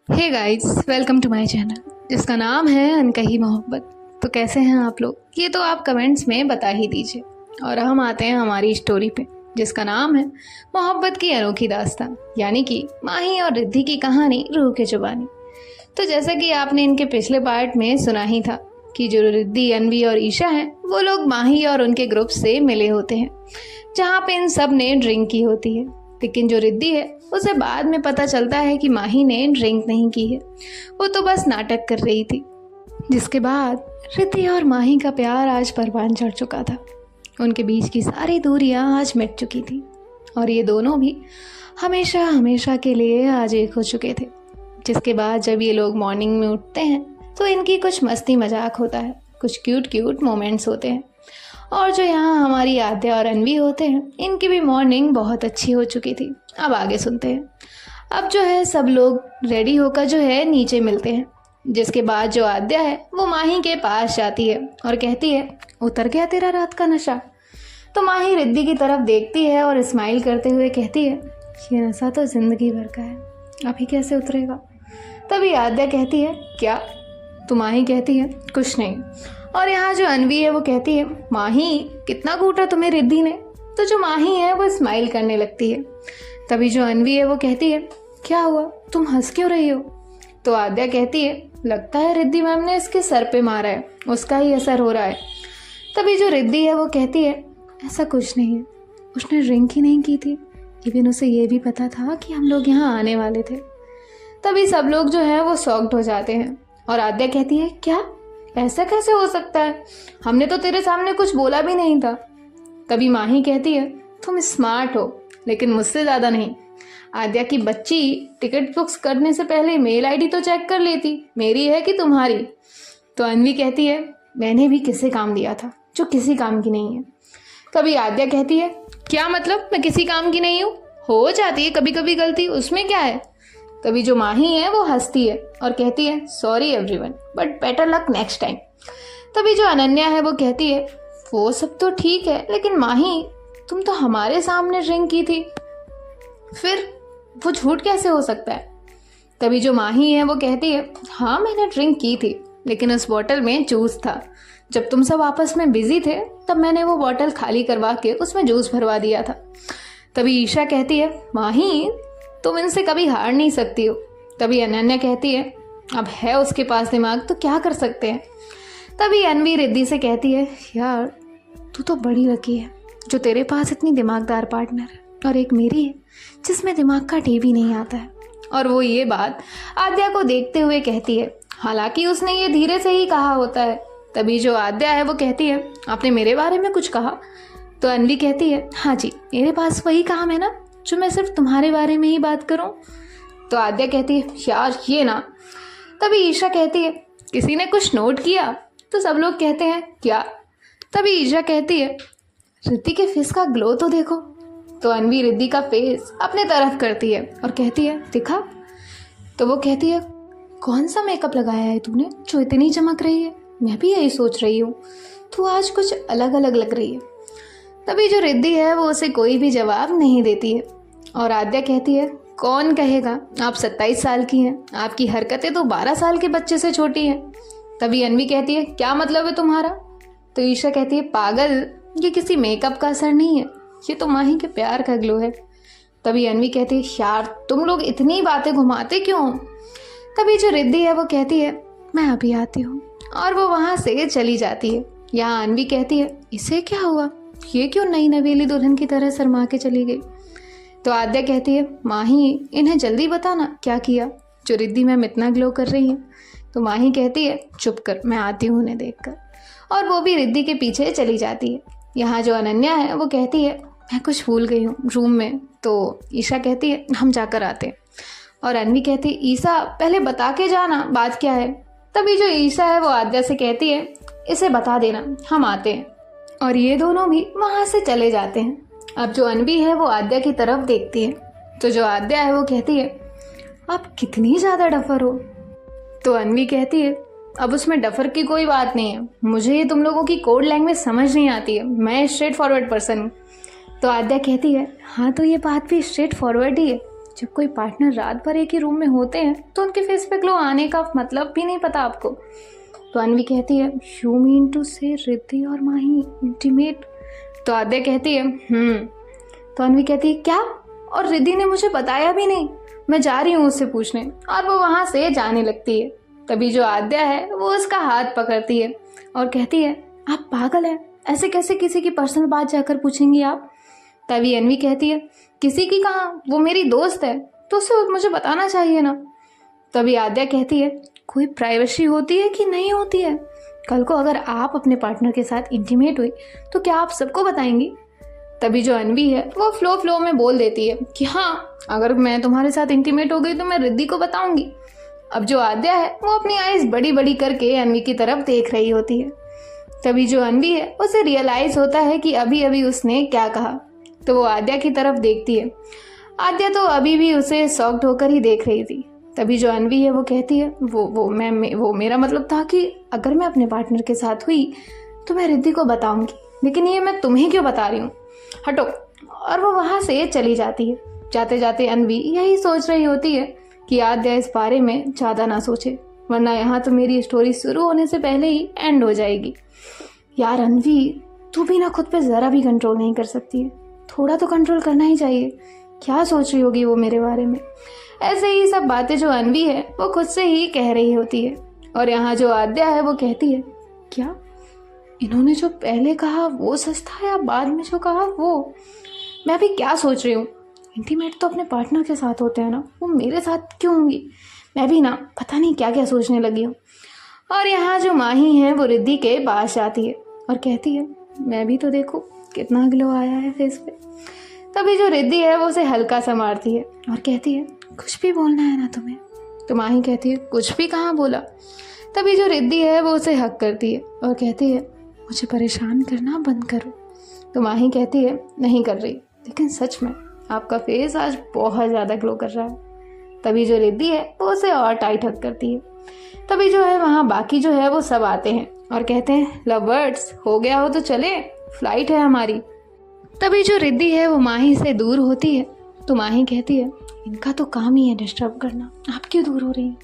Hey guys, welcome to my channel जिसका नाम है अनकही मोहब्बत। तो कैसे हैं आप लोग? ये तो आप कमेंट्स में बता ही दीजिए। और हम आते हैं हमारी स्टोरी पे जिसका नाम है मोहब्बत की अनोखी दास्तान, यानी कि माही और रिद्धि की कहानी रूह के जुबानी। तो जैसा कि आपने इनके पिछले पार्ट में सुना ही था कि जो रिद्धि, अनवी और ईशा हैं वो लोग माही और उनके ग्रुप से मिले होते हैं, जहाँ पे इन सब ने ड्रिंक की होती है। लेकिन जो रिद्धि है उसे बाद में पता चलता है कि माही ने ड्रिंक नहीं की है, वो तो बस नाटक कर रही थी। जिसके बाद रिद्धि और माही का प्यार आज परवान चढ़ चुका था। उनके बीच की सारी दूरियां आज मिट चुकी थी और ये दोनों भी हमेशा हमेशा के लिए आज एक हो चुके थे। जिसके बाद जब ये लोग मॉर्निंग में उठते हैं तो इनकी कुछ मस्ती मजाक होता है, कुछ क्यूट क्यूट मोमेंट्स होते हैं। और जो यहाँ हमारी आद्या और अनवी होते हैं, इनकी भी मॉर्निंग बहुत अच्छी हो चुकी थी। अब आगे सुनते हैं। अब जो है सब लोग रेडी होकर जो है नीचे मिलते हैं। जिसके बाद जो आद्या है वो माही के पास जाती है और कहती है, उतर गया तेरा रात का नशा? तो माही रिद्धि की तरफ देखती है और स्माइल करते हुए कहती है, ये नशा तो जिंदगी भर का है, अभी कैसे उतरेगा? तभी आद्या कहती है, क्या? तो माही कहती है, कुछ नहीं। और यहाँ जो अनवी है वो कहती है, माही कितना कूटा तुम्हें रिद्धि ने? तो जो माही है वो स्माइल करने लगती है। तभी जो अनवी है वो कहती है, क्या हुआ, तुम हंस क्यों रही हो? तो आद्या कहती है, लगता है रिद्धि मैम ने इसके सर पे मारा है, उसका ही असर हो रहा है। तभी जो रिद्धि है वो कहती है, ऐसा कुछ नहीं है, उसने ड्रिंक ही नहीं की थी, इवन उसे ये भी पता था कि हम लोग यहाँ आने वाले थे। तभी सब लोग जो है वो शॉक्ड हो जाते हैं और आद्या कहती है, क्या, ऐसा कैसे हो सकता है? हमने तो तेरे सामने कुछ बोला भी नहीं था। तभी माही कहती है, तुम स्मार्ट हो लेकिन मुझसे ज़्यादा नहीं। आद्या की बच्ची टिकट बुक्स करने से पहले मेल आईडी तो चेक कर लेती, मेरी है कि तुम्हारी? तो अनवी कहती है, मैंने भी किसे काम दिया था जो किसी काम की नहीं है। तभी आद्या कहती है, क्या मतलब मैं किसी काम की नहीं हूँ? हो जाती है कभी कभी गलती, उसमें क्या है? तभी जो माही है वो हंसती है और कहती है, sorry everyone, but better luck next time. तभी जो अनन्या है वो कहती है, वो सब तो ठीक है, लेकिन माही तुम तो हमारे सामने ड्रिंक की थी, फिर वो झूठ कैसे हो सकता है? तभी जो माही है वो कहती है, हाँ मैंने ड्रिंक की थी, लेकिन उस बॉटल में जूस था। जब तुम सब आपस में बिजी थे तब मैंने वो बॉटल खाली करवा के उसमें जूस भरवा दिया था। तभी ईशा कहती है, माही तुम इनसे कभी हार नहीं सकती हो। तभी अनन्या कहती है, अब है उसके पास दिमाग तो क्या कर सकते हैं। तभी अनवी रिद्धि से कहती है, यार तू तो बड़ी लकी है जो तेरे पास इतनी दिमागदार पार्टनर है, और एक मेरी है जिसमें दिमाग का टीवी नहीं आता है। और वो ये बात आद्या को देखते हुए कहती है, हालांकि उसने ये धीरे से ही कहा होता है। तभी जो आद्या है वो कहती है, आपने मेरे बारे में कुछ कहा? तो अनवी कहती है, हाँ जी, मेरे पास वही काम है ना जो मैं सिर्फ तुम्हारे बारे में ही बात करूं। तो आद्या कहती है, यार ये ना। तभी ईशा कहती है, किसी ने कुछ नोट किया? तो सब लोग कहते हैं, क्या? तभी ईशा कहती है, रिद्धि के फेस का ग्लो तो देखो। तो अनवी रिद्धि का फेस अपने तरफ करती है और कहती है, दिखा? तो वो कहती है, कौन सा मेकअप लगाया है तूने जो इतनी चमक रही है? मैं भी यही सोच रही हूँ, तू आज कुछ अलग अलग लग रही है। तभी जो रिद्धि है वो उसे कोई भी जवाब नहीं देती है और आद्या कहती है, कौन कहेगा, आप 27 साल की हैं, आपकी हरकतें तो 12 साल के बच्चे से छोटी हैं। तभी अनवी कहती है, क्या मतलब है तुम्हारा? तो ईशा कहती है, पागल, ये किसी मेकअप का असर नहीं है, ये तो माही के प्यार का ग्लो है। तभी अनवी कहती है, यार तुम लोग इतनी बातें घुमाते क्यों? तभी जो रिद्धि है वो कहती है, मैं अभी आती हूँ, और वो वहाँ से चली जाती है। यहाँ अनवी कहती है, इसे क्या हुआ, ये क्यों नई नवेली दुल्हन की तरह शर्मा के चली गई? तो आद्या कहती है, माही इन्हें जल्दी बताना क्या किया जो रिद्धि मैम इतना ग्लो कर रही है। तो माही कहती है, चुप कर, मैं आती हूँ उन्हें देखकर। और वो भी रिद्धि के पीछे चली जाती है। यहाँ जो अनन्या है वो कहती है, मैं कुछ भूल गई हूँ रूम में। तो ईशा कहती है, हम जाकर आते हैं। और अनवी कहती है, ईशा पहले बता के जाना बात क्या है। तभी जो ईशा है वो आद्या से कहती है, इसे बता देना, हम आते हैं। और ये दोनों भी वहाँ से चले जाते हैं। अब जो अनवी है वो आद्या की तरफ देखती है। तो जो आद्या है वो कहती है, आप कितनी ज़्यादा डफर हो। तो अनवी कहती है, अब उसमें डफर की कोई बात नहीं है, मुझे ये तुम लोगों की कोड लैंग्वेज समझ नहीं आती है, मैं स्ट्रेट फॉरवर्ड पर्सन हूँ। तो आद्या कहती है, हाँ तो ये बात भी स्ट्रेट फॉरवर्ड ही है, जब कोई पार्टनर रात भर एक ही रूम में होते हैं तो उनके फेस पे ग्लो आने का मतलब भी नहीं पता आपको। तो अन्वी कहती है, यू मीन टू से रिद्धि और माही इंटीमेट? तो आद्या कहती है तो अन्वी कहती है, क्या? और रिद्धि ने मुझे बताया भी नहीं, मैं जा रही हूँ उससे पूछने। और वो वहाँ से जाने लगती है। तभी जो आद्या है वो उसका हाथ पकड़ती है और कहती है, आप पागल हैं, ऐसे कैसे किसी की पर्सनल बात जाकर पूछेंगी आप? तभी अन्वी कहती है, किसी की कहाँ, वो मेरी दोस्त है तो उसे मुझे बताना चाहिए ना। तभी आद्या कहती है, कोई प्राइवेसी होती है कि नहीं होती है? कल को अगर आप अपने पार्टनर के साथ इंटीमेट हुई तो क्या आप सबको बताएंगी? तभी जो अन्वी है वो फ्लो में बोल देती है कि हाँ, अगर मैं तुम्हारे साथ इंटीमेट हो गई तो मैं रिद्धि को बताऊंगी। अब जो आद्या है वो अपनी आईज बड़ी बड़ी करके अन्वी की तरफ देख रही होती है। तभी जो अन्वी है उसे रियलाइज होता है कि अभी अभी उसने क्या कहा। तो वो आद्या की तरफ देखती है। आद्या तो अभी भी उसे शॉक्ड होकर ही देख रही थी। तभी जो अन्वी है वो कहती है, वो मेरा मतलब था कि अगर मैं अपने पार्टनर के साथ हुई तो मैं रिद्धि को बताऊंगी, लेकिन ये मैं तुम्हें क्यों बता रही हूँ, हटो। और वो वहाँ से चली जाती है। जाते जाते अन्वी यही सोच रही होती है कि आद्या इस बारे में ज़्यादा ना सोचे, वरना यहाँ तो मेरी स्टोरी शुरू होने से पहले ही एंड हो जाएगी। यार अन्वी, तू भी ना खुद पे ज़रा भी कंट्रोल नहीं कर सकती है, थोड़ा तो कंट्रोल करना ही चाहिए। क्या सोच रही होगी वो मेरे बारे में? ऐसे ही सब बातें जो अन्वी है वो खुद से ही कह रही होती है। और यहाँ जो आद्या है वो कहती है, क्या इन्होंने जो पहले कहा वो सच था या बाद में जो कहा वो? मैं अभी क्या सोच रही हूँ? इंटीमेट तो अपने पार्टनर के साथ होते हैं ना, वो मेरे साथ क्यों होंगी? मैं भी ना पता नहीं क्या क्या सोचने लगी हूँ। और यहाँ जो माही है वो रिद्धि के पास जाती है और कहती है, मैं भी तो देखो कितना ग्लो आया है फेस पे। तभी जो रिद्धि है वो उसे हल्का सा मारती है और कहती है, कुछ भी बोलना है ना तुम्हें? तो माही कहती है, कुछ भी कहाँ बोला। तभी जो रिद्धि है वो उसे हक करती है और कहती है, मुझे परेशान करना बंद करो। तो माही कहती है, नहीं कर रही, लेकिन सच में आपका फेस आज बहुत ज़्यादा ग्लो कर रहा है। तभी जो रिद्धि है वो उसे और टाइट हक करती है। तभी जो है वहाँ बाकी जो है वो सब आते हैं और कहते हैं, लवर्स हो गया हो तो चले, फ्लाइट है हमारी। तभी जो रिद्धि है वो माही से दूर होती है। तो माही कहती है, इनका तो काम ही है डिस्टर्ब करना, आप क्यों दूर हो रही हैं?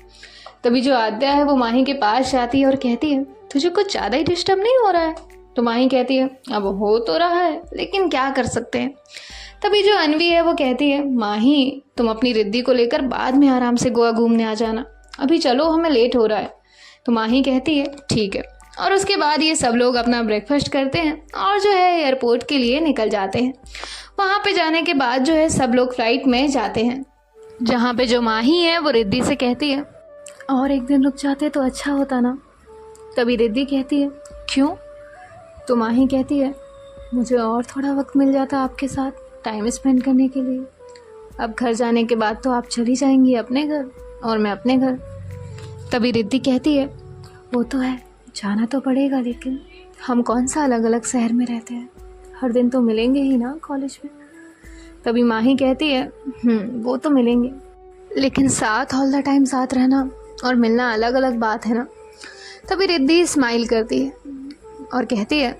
तभी जो आद्या है वो माही के पास जाती है और कहती है, तुझे कुछ ज़्यादा ही डिस्टर्ब नहीं हो रहा है? तो माही कहती है, अब हो तो रहा है, लेकिन क्या कर सकते हैं। तभी जो अन्वी है वो कहती है, माही तुम अपनी रिद्धि को लेकर बाद में आराम से गोवा घूमने आ जाना, अभी चलो हमें लेट हो रहा है। तो माही कहती है, ठीक है। और उसके बाद ये सब लोग अपना ब्रेकफास्ट करते हैं और जो है एयरपोर्ट के लिए निकल जाते हैं। वहाँ पे जाने के बाद जो है सब लोग फ्लाइट में जाते हैं, जहाँ पे जो माही है वो रिद्धि से कहती है, और एक दिन रुक जाते तो अच्छा होता ना। तभी रिद्धि कहती है, क्यों? तो माही कहती है, मुझे और थोड़ा वक्त मिल जाता आपके साथ टाइम स्पेंड करने के लिए। अब घर जाने के बाद तो आप चली जाएंगी अपने घर और मैं अपने घर। तभी रिद्धि कहती है, वो तो है, जाना तो पड़ेगा, लेकिन हम कौन सा अलग अलग शहर में रहते हैं, हर दिन तो मिलेंगे ही ना कॉलेज में। तभी माही कहती है, वो तो मिलेंगे, लेकिन साथ ऑल द टाइम साथ रहना और मिलना अलग अलग बात है ना। तभी रिद्धि स्माइल करती है और कहती है,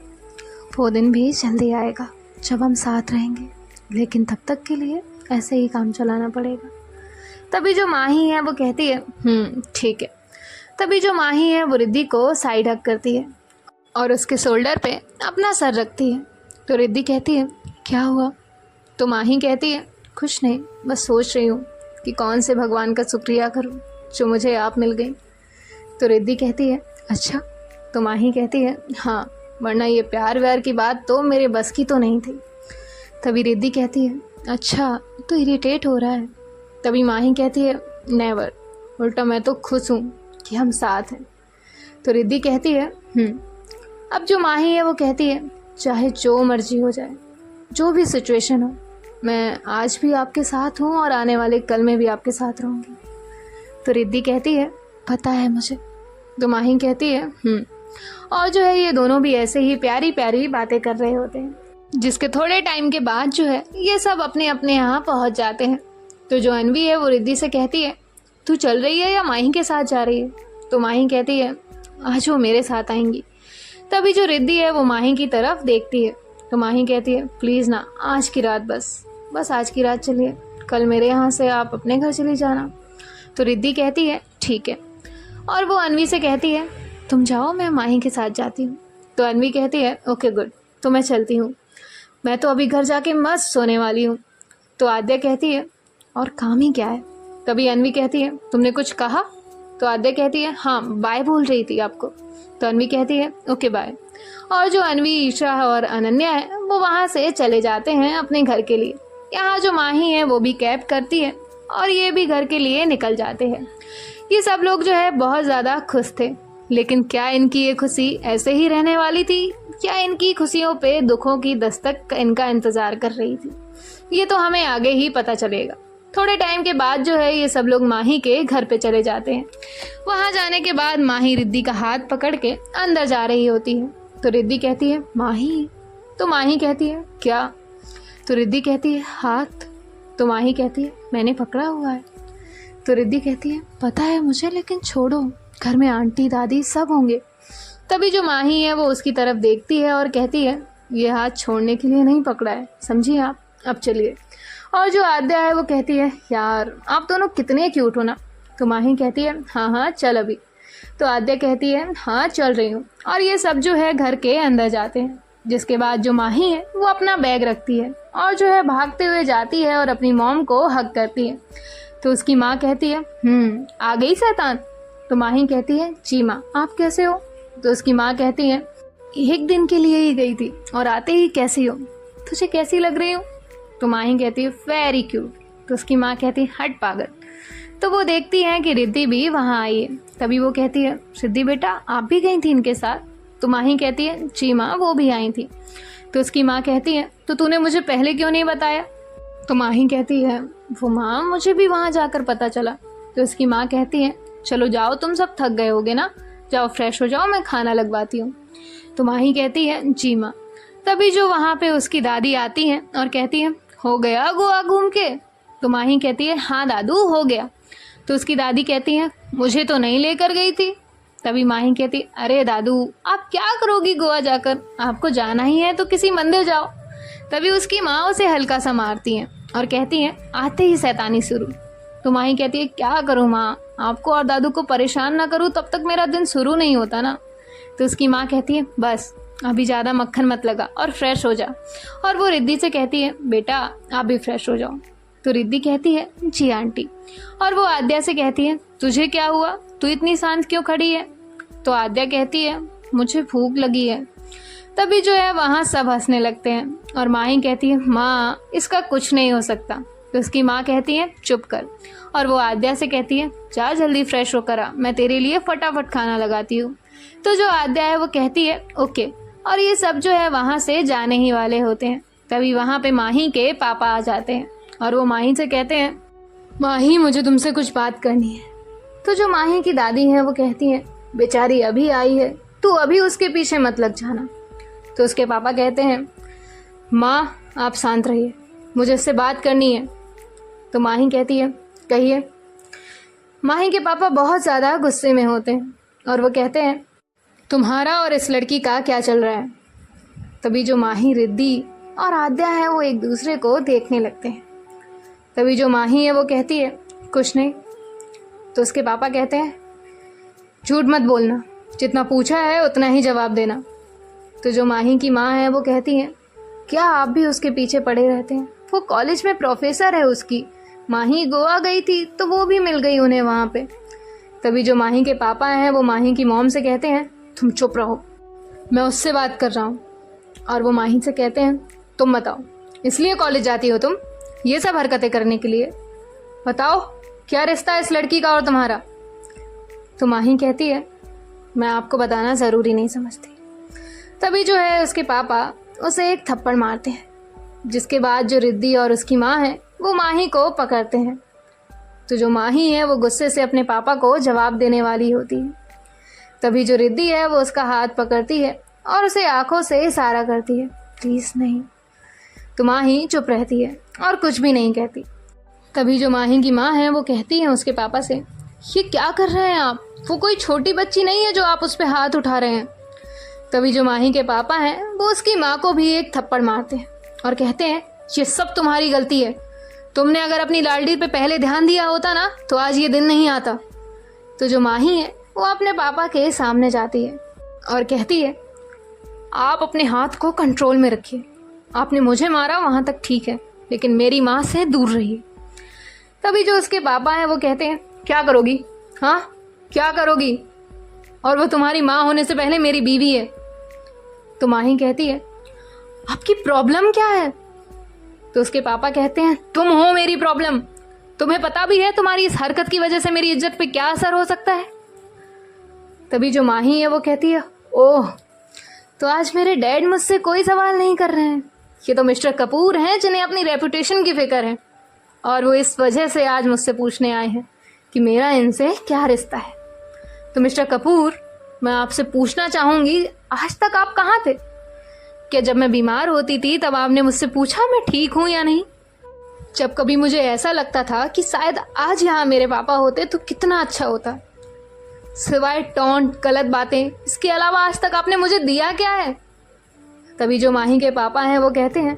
वो दिन भी जल्दी आएगा जब हम साथ रहेंगे, लेकिन तब तक के लिए ऐसे ही काम चलाना पड़ेगा। तभी जो माही है वो कहती है, ठीक है। तभी जो माही है वो रिद्धि को साइड हक करती है और उसके शोल्डर पे अपना सर रखती है। तो रिद्धि कहती है, क्या हुआ? तो माही कहती है, कुछ नहीं, बस सोच रही हूँ कि कौन से भगवान का शुक्रिया करूँ जो मुझे आप मिल गई। तो रिद्धि कहती है, अच्छा। तो माही कहती है, हाँ, वरना ये प्यार व्यार की बात तो मेरे बस की तो नहीं थी। तभी रिद्धि कहती है, अच्छा तो इरिटेट हो रहा है। तभी माही कहती है, नेवर, उल्टा मैं तो खुश हूँ कि हम साथ हैं। तो रिद्धि कहती है, अब जो माही है वो कहती है, चाहे जो मर्जी हो जाए, जो भी सिचुएशन हो, मैं आज भी आपके साथ हूँ और आने वाले कल में भी आपके साथ रहूँगी। तो रिद्धि कहती है, पता है मुझे। तो माही कहती है, और जो है ये दोनों भी ऐसे ही प्यारी प्यारी बातें कर रहे होते हैं, जिसके थोड़े टाइम के बाद जो है ये सब अपने अपने यहाँ पहुँच जाते हैं। तो जो अन्वी है वो रिद्धि से कहती है, तू चल रही है या माही के साथ जा रही है? तो माही कहती है, आज वो मेरे साथ आएंगी। तभी जो रिद्धि है वो माही की तरफ देखती है। तो माही कहती है, प्लीज़ ना, आज की रात बस आज की रात चलिए, कल मेरे यहाँ से आप अपने घर चली जाना। तो रिद्धि कहती है ठीक है, और वो अन्वी से कहती है तुम जाओ, मैं माही के साथ जाती हूँ। तो अन्वी कहती है ओके गुड, तो मैं चलती हूँ, मैं तो अभी घर जाके मस्त सोने वाली हूँ। तो आद्या कहती है और काम ही क्या है। तभी अन्वी कहती है तुमने कुछ कहा। तो आद्या कहती है हाँ बाय बोल रही थी आपको। तो अन्वी कहती है ओके बाय। और जो अन्वी, ईशा और अनन्या है वो वहाँ से चले जाते हैं अपने घर के लिए। यहाँ जो माही है वो भी कैब करती है और ये भी घर के लिए निकल जाते हैं। ये सब लोग जो है बहुत ज़्यादा खुश थे, लेकिन क्या इनकी ये खुशी ऐसे ही रहने वाली थी? क्या इनकी खुशियों पे दुखों की दस्तक इनका इंतज़ार कर रही थी? ये तो हमें आगे ही पता चलेगा। थोड़े टाइम के बाद जो है ये सब लोग माही के घर पे चले जाते हैं। वहाँ जाने के बाद माही रिद्धि का हाथ पकड़ के अंदर जा रही होती है। तो रिद्धि कहती है माही। तो माही कहती है क्या? तो रिद्धि कहती है हाथ। तो माही कहती है मैंने पकड़ा हुआ है। तो रिद्धि कहती है पता है मुझे, लेकिन छोड़ो, घर में आंटी दादी सब होंगे। तभी जो माही है वो उसकी तरफ देखती है और कहती है ये हाथ छोड़ने के लिए नहीं पकड़ा है, समझिए आप, अब चलिए। और जो आद्या है वो कहती है यार आप दोनों कितने क्यूट हो ना। तो माही कहती है हाँ चल अभी। तो आद्या कहती है हाँ चल रही हूँ। और ये सब जो है घर के अंदर जाते हैं, जिसके बाद जो माही है वो अपना बैग रखती है और जो है भागते हुए जाती है और अपनी मॉम को हग करती है। तो उसकी माँ कहती है आ गई शैतान। तो माही कहती है जी माँ, आप कैसे हो? तो उसकी माँ कहती है एक दिन के लिए ही गई थी और आते ही कैसी हो, तुझे कैसी लग रही हूँ? तो माही कहती है वेरी क्यूट। तो उसकी माँ कहती है हट पागल। तो वो देखती है कि रिद्धि भी वहाँ आई है। तभी वो कहती है सिद्धि बेटा आप भी गई थी इनके साथ? तो माही कहती है जी माँ वो भी आई थी। तो उसकी माँ कहती है तो तूने मुझे पहले क्यों नहीं बताया? तो माही कहती है वो माँ मुझे भी वहाँ जाकर पता चला। तो उसकी माँ कहती है चलो जाओ, तुम सब थक गए होगे ना, जाओ फ्रेश हो जाओ, मैं खाना लगवाती हूँ। तो माही कहती है जी माँ। तभी जो वहाँ पे उसकी दादी आती है और कहती है हो गया गोवा घूम के? तो माही कहती है हाँ दादू हो गया। तो उसकी दादी कहती है मुझे तो नहीं लेकर गई थी। तभी माही कहती अरे दादू आप क्या करोगी गोवा जाकर, आपको जाना ही है तो किसी मंदिर जाओ। तभी उसकी माँ उसे हल्का सा मारती है और कहती है आते ही शैतानी शुरू। तो माही कहती है क्या करूँ माँ, आपको और दादू को परेशान ना करूँ तब तक मेरा दिन शुरू नहीं होता ना। तो उसकी माँ कहती है बस अभी ज़्यादा मक्खन मत लगा और फ्रेश हो जा। और वो रिद्धि से कहती है बेटा आप भी फ्रेश हो जाओ। तो रिद्धि कहती है जी आंटी। और वो आद्या से कहती है तुझे क्या हुआ, तू इतनी शांत क्यों खड़ी है? तो आद्या कहती है मुझे भूख लगी है। तभी जो है वहाँ सब हंसने लगते हैं और माही कहती है माँ इसका कुछ नहीं हो सकता। तो उसकी माँ कहती है चुप कर। और वो आद्या से कहती है जा जल्दी फ्रेश होकर आ, मैं तेरे लिए फटाफट खाना लगाती हूँ। तो जो आद्या है वो कहती है ओके। और ये सब जो है वहाँ से जाने ही वाले होते हैं। तभी वहाँ पे माही के पापा आ जाते हैं और वो माही से कहते हैं माही मुझे तुमसे कुछ बात करनी है। तो जो माही की दादी है वो कहती है बेचारी अभी आई है, तू अभी उसके पीछे मत लग जाना। तो उसके पापा कहते हैं माँ आप शांत रहिए, मुझे इससे बात करनी है। तो माही कहती है कहिए। माही के पापा बहुत ज़्यादा गुस्से में होते हैं और वो कहते हैं तुम्हारा और इस लड़की का क्या चल रहा है? तभी जो माही, रिद्धि और आद्या है वो एक दूसरे को देखने लगते हैं। तभी जो माही है वो कहती है कुछ नहीं। तो उसके पापा कहते हैं झूठ मत बोलना, जितना पूछा है उतना ही जवाब देना। तो जो माही की माँ है वो कहती है क्या आप भी उसके पीछे पड़े रहते हैं? वो कॉलेज में प्रोफेसर है उसकी। माही गोवा गई थी तो वो भी मिल गई उन्हें वहाँ पे। तभी जो माही के पापा हैं वो माही की मॉम से कहते हैं तुम चुप रहो, मैं उससे बात कर रहा हूँ। और वो माही से कहते हैं तुम बताओ इसलिए कॉलेज जाती हो तुम, ये सब हरकतें करने के लिए? बताओ क्या रिश्ता है इस लड़की का और तुम्हारा? तो माही कहती है मैं आपको बताना ज़रूरी नहीं समझती। तभी जो है उसके पापा उसे एक थप्पड़ मारते हैं, जिसके बाद जो रिद्धि और उसकी माँ है वो माही को पकड़ते हैं। तो जो माही है वो गुस्से से अपने पापा को जवाब देने वाली होती है। तभी जो रिद्धि है वो उसका हाथ पकड़ती है और उसे आंखों से इशारा करती है प्लीज़ नहीं। तो माही चुप रहती है और कुछ भी नहीं कहती। तभी जो माही की माँ है वो कहती है उसके पापा से ये क्या कर रहे हैं आप, वो कोई छोटी बच्ची नहीं है जो आप उस पर हाथ उठा रहे हैं। तभी जो माही के पापा हैं वो उसकी माँ को भी एक थप्पड़ मारते हैं और कहते हैं ये सब तुम्हारी गलती है, तुमने अगर अपनी लाडली पे पहले ध्यान दिया होता ना तो आज ये दिन नहीं आता। तो जो माही है वो अपने पापा के सामने जाती है और कहती है, आप अपने हाथ को कंट्रोल में रखिए। आपने मुझे मारा वहाँ तक ठीक है, लेकिन मेरी माँ से दूर रहिए। तभी जो उसके पापा हैं वो कहते हैं, क्या करोगी? हाँ, क्या करोगी? और वो तुम्हारी माँ होने से पहले मेरी बीवी है। तो माही कहती है, आपकी प्रॉब्लम क्या है? तो उसके पापा कहते हैं, तुम हो मेरी प्रॉब्लम। तुम्हें पता भी है तुम्हारी इस हरकत की वजह से मेरी इज्जत पे क्या असर हो सकता है? तभी जो माही है वो कहती है, ओह, तो आज मेरे डैड मुझसे कोई सवाल नहीं कर रहे हैं। ये तो मिस्टर कपूर हैं जिन्हें अपनी रेपुटेशन की फिक्र है, और वो इस वजह से आज मुझसे पूछने आए हैं कि मेरा इनसे क्या रिश्ता है। तो मिस्टर कपूर, मैं आपसे पूछना चाहूँगी, आज तक आप कहाँ थे? क्या जब मैं बीमार होती थी तब आपने मुझसे पूछा मैं ठीक हूँ या नहीं? जब कभी मुझे ऐसा लगता था कि शायद आज यहाँ मेरे पापा होते तो कितना अच्छा होता। सिवाय टॉन्ट, गलत बातें, इसके अलावा आज तक आपने मुझे दिया क्या है? तभी जो माही के पापा हैं वो कहते हैं,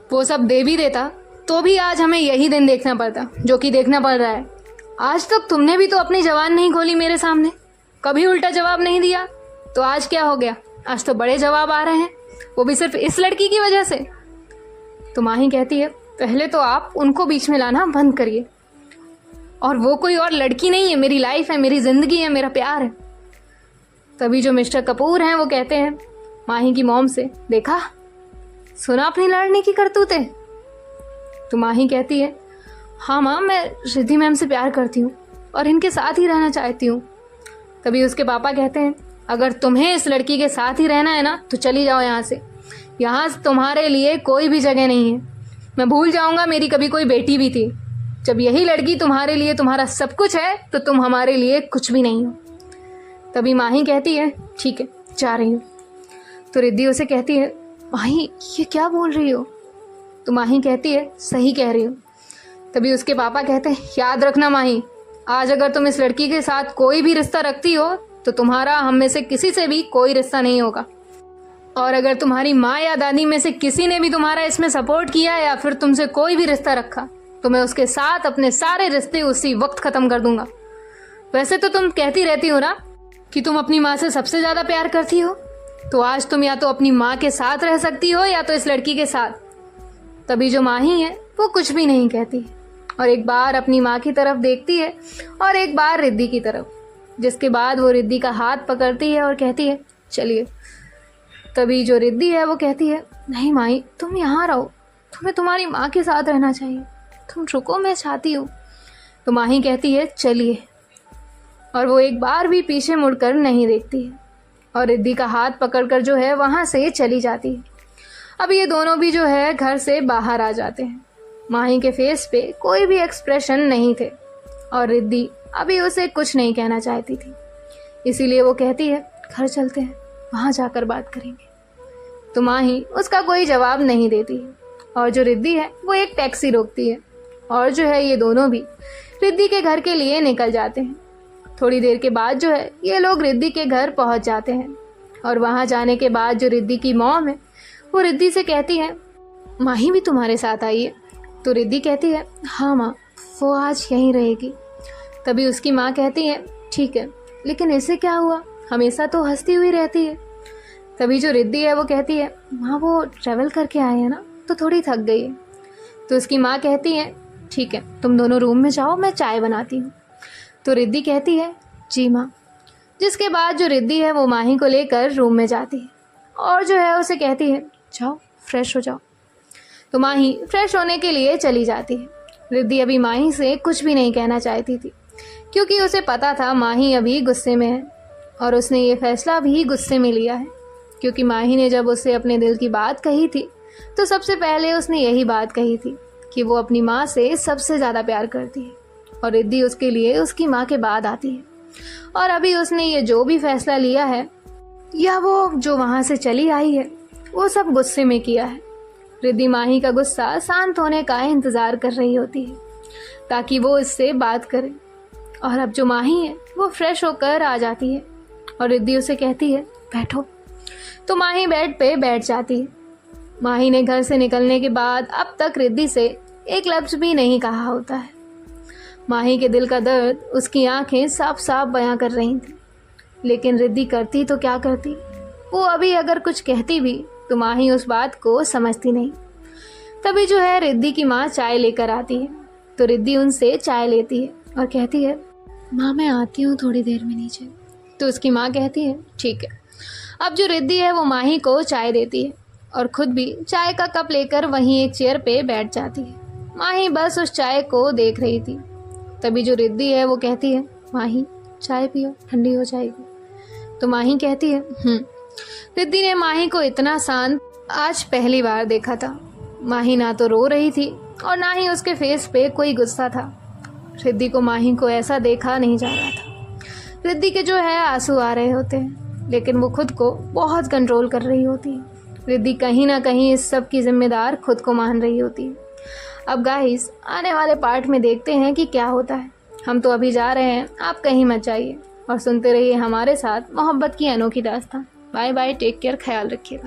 वो सब दे भी देता तो भी आज हमें यही दिन देखना पड़ता जो कि देखना पड़ रहा है। आज तक तुमने भी तो अपनी जबान नहीं खोली मेरे सामने, कभी उल्टा जवाब नहीं दिया। तो आज क्या हो गया? आज तो बड़े जवाब आ रहे हैं, वो भी सिर्फ इस लड़की की वजह से। तो माही कहती है, पहले तो आप उनको बीच में लाना बंद करिए, और वो कोई और लड़की नहीं है, मेरी लाइफ है, मेरी जिंदगी है, मेरा प्यार है। तभी जो मिस्टर कपूर हैं वो कहते हैं माही की मॉम से, देखा, सुना अपनी लड़ने की करतूतें? तो माही कहती है, हाँ माँ, मैं रिद्धि मैम से प्यार करती हूँ और इनके साथ ही रहना चाहती हूँ। तभी उसके पापा कहते हैं, अगर तुम्हें इस लड़की के साथ ही रहना है ना तो चली जाओ यहाँ से। यहाँ तुम्हारे लिए कोई भी जगह नहीं है। मैं भूल जाऊँगा मेरी कभी कोई बेटी भी थी। जब यही लड़की तुम्हारे लिए तुम्हारा सब कुछ है तो तुम हमारे लिए कुछ भी नहीं हो। तभी माही कहती है, ठीक है, जा रही हूँ। तो रिद्धि उसे कहती है, माही ये क्या बोल रही हो? तो माही कहती है, सही कह रही हूँ। तभी उसके पापा कहते हैं, याद रखना माही, आज अगर तुम इस लड़की के साथ कोई भी रिश्ता रखती हो तो तुम्हारा हम में से किसी से भी कोई रिश्ता नहीं होगा। और अगर तुम्हारी माँ या दादी में से किसी ने भी तुम्हारा इसमें सपोर्ट किया या फिर तुमसे कोई भी रिश्ता रखा तो मैं उसके साथ अपने सारे रिश्ते उसी वक्त ख़त्म कर दूंगा। वैसे तो तुम कहती रहती हो ना कि तुम अपनी माँ से सबसे ज़्यादा प्यार करती हो, तो आज तुम या तो अपनी माँ के साथ रह सकती हो या तो इस लड़की के साथ। तभी जो माही है वो कुछ भी नहीं कहती और एक बार अपनी माँ की तरफ देखती है और एक बार रिद्धि की तरफ, जिसके बाद वो रिद्धि का हाथ पकड़ती है और कहती है, चलिए। तभी जो रिद्धि है वो कहती है, नहीं माही, तुम यहाँ रहो, तुम्हें तुम्हारी माँ के साथ रहना चाहिए, तुम रुको, मैं चाहती हूँ। तो माही कहती है, चलिए, और वो एक बार भी पीछे मुड़कर नहीं देखती है और रिद्धि का हाथ पकड़कर जो है वहाँ से चली जाती है। अब ये दोनों भी जो है घर से बाहर आ जाते हैं। माही के फेस पे कोई भी एक्सप्रेशन नहीं थे और रिद्धि अभी उसे कुछ नहीं कहना चाहती थी, इसीलिए वो कहती है, घर चलते हैं, वहाँ जाकर बात करेंगे। तो माही उसका कोई जवाब नहीं देती है और जो रिद्धि है वो एक टैक्सी रोकती है और जो है ये दोनों भी रिद्धि के घर के लिए निकल जाते हैं। थोड़ी देर के बाद जो है ये लोग रिद्धि के घर पहुंच जाते हैं और वहां जाने के बाद जो रिद्धि की मॉम है वो रिद्धि से कहती है, माही भी तुम्हारे साथ आई है? तो रिद्धि कहती है, हाँ माँ, वो आज यहीं रहेगी। तभी उसकी माँ कहती है, ठीक है, लेकिन इससे क्या हुआ, हमेशा तो हंसती हुई रहती है। तभी जो रिद्धि है वो कहती है, माँ वो ट्रैवल करके आए हैं ना तो थोड़ी थक गई है। तो उसकी माँ कहती है, ठीक है, तुम दोनों रूम में जाओ, मैं चाय बनाती हूँ। तो रिद्धि कहती है, जी माँ। जिसके बाद जो रिद्धि है वो माही को लेकर रूम में जाती है और जो है उसे कहती है, जाओ फ्रेश हो जाओ। तो माही फ्रेश होने के लिए चली जाती है। रिद्धि अभी माही से कुछ भी नहीं कहना चाहती थी क्योंकि उसे पता था माही अभी गुस्से में है और उसने ये फैसला भी गुस्से में लिया है क्योंकि माही ने जब उसे अपने दिल की बात कही थी तो सबसे पहले उसने यही बात कही थी कि वो अपनी माँ से सबसे ज़्यादा प्यार करती है और रिद्धि उसके लिए उसकी माँ के बाद आती है। और अभी उसने ये जो भी फैसला लिया है या वो जो वहाँ से चली आई है वो सब गुस्से में किया है। रिद्धि माही का गुस्सा शांत होने का इंतज़ार कर रही होती है ताकि वो इससे बात करे। और अब जो माही है वो फ्रेश होकर आ जाती है और रिद्धि उसे कहती है, बैठो। तो माही बेड पे बैठ जाती है। माही ने घर से निकलने के बाद अब तक रिद्धि से एक लफ्ज़ भी नहीं कहा होता है। माही के दिल का दर्द उसकी आंखें साफ साफ बयां कर रही थी, लेकिन रिद्धि करती तो क्या करती। वो अभी अगर कुछ कहती भी तो माही उस बात को समझती नहीं। तभी जो है रिद्धि की माँ चाय लेकर आती है, तो रिद्धि उनसे चाय लेती है और कहती है, माँ मैं आती हूँ थोड़ी देर में नीचे। तो उसकी माँ कहती है ठीक है। अब जो रिद्धि है वो माही को चाय देती है और खुद भी चाय का कप लेकर वहीं एक चेयर पे बैठ जाती है। माही बस उस चाय को देख रही थी। तभी जो रिद्धि है वो कहती है, माही चाय पियो, ठंडी हो जाएगी। तो माही कहती है रिद्धि ने माही को इतना शांत आज पहली बार देखा था। माही ना तो रो रही थी और ना ही उसके फेस पे कोई गुस्सा था। रिद्धि को माही को ऐसा देखा नहीं जा रहा था। रिद्धि के जो है आंसू आ रहे होते हैं, लेकिन वो खुद को बहुत कंट्रोल कर रही होती है। रिद्धि कहीं ना कहीं इस सब की जिम्मेदार खुद को मान रही होती है। अब गाइस आने वाले पार्ट में देखते हैं कि क्या होता है। हम तो अभी जा रहे हैं, आप कहीं मत जाइए और सुनते रहिए हमारे साथ मोहब्बत की अनोखी दास्तां। बाय बाय, टेक केयर, ख्याल रखिएगा।